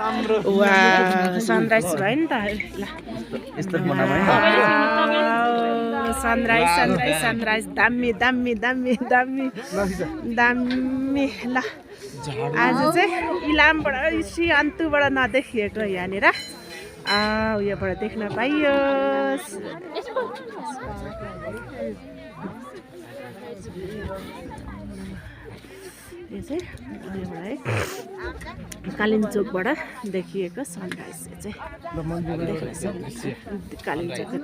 वा सनराइज भयो नि त ल यस्तो बनामा है सनराइज सनराइज सनराइज दामी दामी दामी दामी दामी ल आज चाहिँ इलामबाट अन्तुबाट नदेखिएको यहाँनिर उयोबाट देख्न पाइयो यो चाहिँ कालिम्चोकबाट देखिएको सनराइज चाहिँ कालिम्चोकको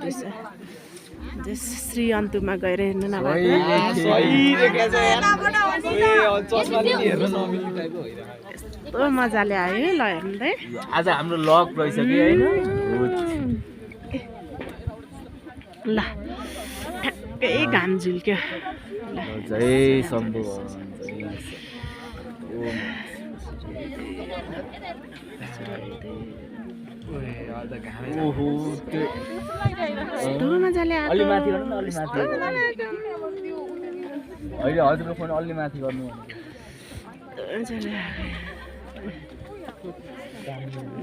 दृश्य श्री अन्तुमा गएर हेर्नु यस्तो मजाले आयो ल हेर्दै आज हाम्रो लग भइसक्यो हैन ल ठ्याक्कै घाम झुल्क्यो जय शम्भु मजाले अलि माथि गर्नु अलि माथि अहिले हजुरको फोन अलि माथि गर्नु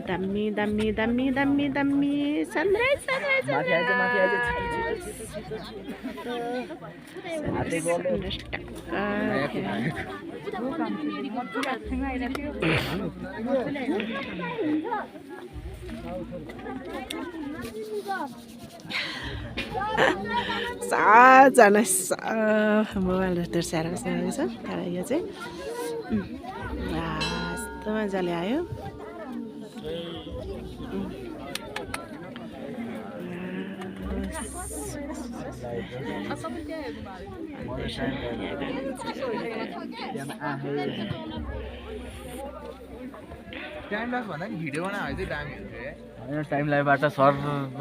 दामी दामी दामी दामी दामी सनराइज सनराइज माथि आइज माथि आइज हाते गर्नु सातजना मोबाइल तेर्स्याएर बस्नु छ तर यो चाहिँ यस्तो मजाले आयो टाइम ल्याप्स भन्दा नि भिडियो बनायो चाहिँ दामी हुन्छ हैन टाइम लाइफबाट सर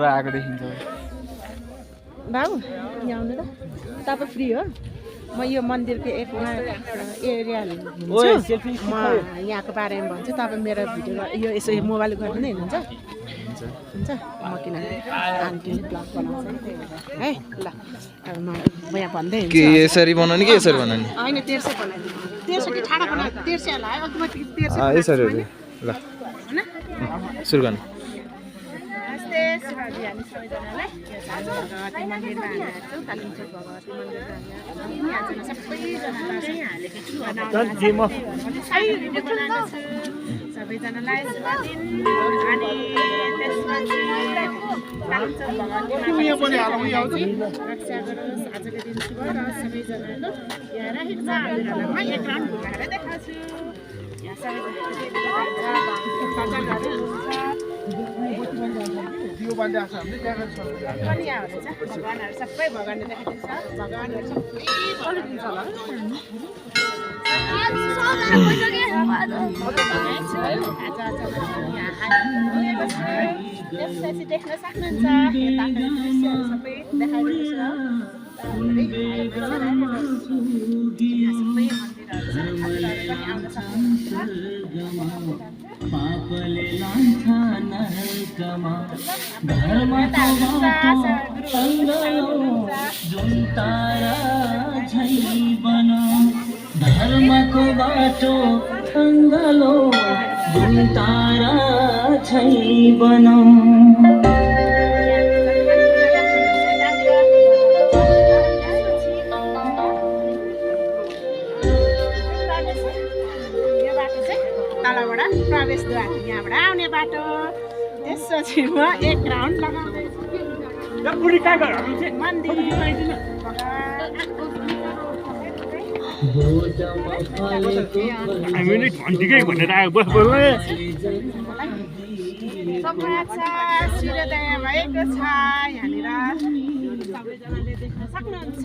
आएको देखिन्छ बाबु यहाँ आउनु त तपाईँ फ्री हो म यो मन्दिरको एपमा एरिया हुन्छु म यहाँको बारेमा भन्छु तपाईँ मेरो भिडियो यो यसो मोबाइल गर्नु हुन्छ हुन्छ म किनभने आन्टी ब्लग बनाउँछ है ल अब म यहाँ भन्दै के यसरी बनाउने कि यसरी बनाउने होइन तेर्से बनाइदिनु तेर्से कि ठाडा बनायो तेर्से होला है अघि मैले तेर्से यसरी ल सुरु गर्नु नमस्ते शिवजी हामी सबैजनालाई आज भगवती मन्दिरमा हामी आएको छौँ कालिम्पोङ भगवती मन्दिरमा हामी यहाँजना सबैजनालाई शुभ दिन अनि त्यसपछि कालिम्पोङ भगवती रक्षा गरोस् आजको दिन शुभ र सबैजनाको यहाँ राखेको छ हजुरहरूलाई म एक राउन्ड घुमाएर देखाउँछु यहाँ सबैजना कन्याहरू छ भगवानहरू सबै भगवानले देखाइदिन्छ भगवानहरू त्यसपछि देख्न सक्नुहुन्छ यताको दृश्यहरू सबै देखाइदिएको छ सबै मन्दिरहरू छ हजुरहरू पनि आउन सक्नुहुन्छ पापले लान्छ नरकमा धर्मको जुन तारा झै बनो धर्मको बाटो अङ्गालो जुन तारा झै बनो तलबाट प्रवेशद्वार यहाँबाट आउने बाटो त्यसपछि म एक राउन्ड लगाउँदैछु मन्दिर हामीले घन्टीकै भनेर आयो बस सूर्योदय भएको छ यहाँनिर सबैजनाले देख्न सक्नुहुन्छ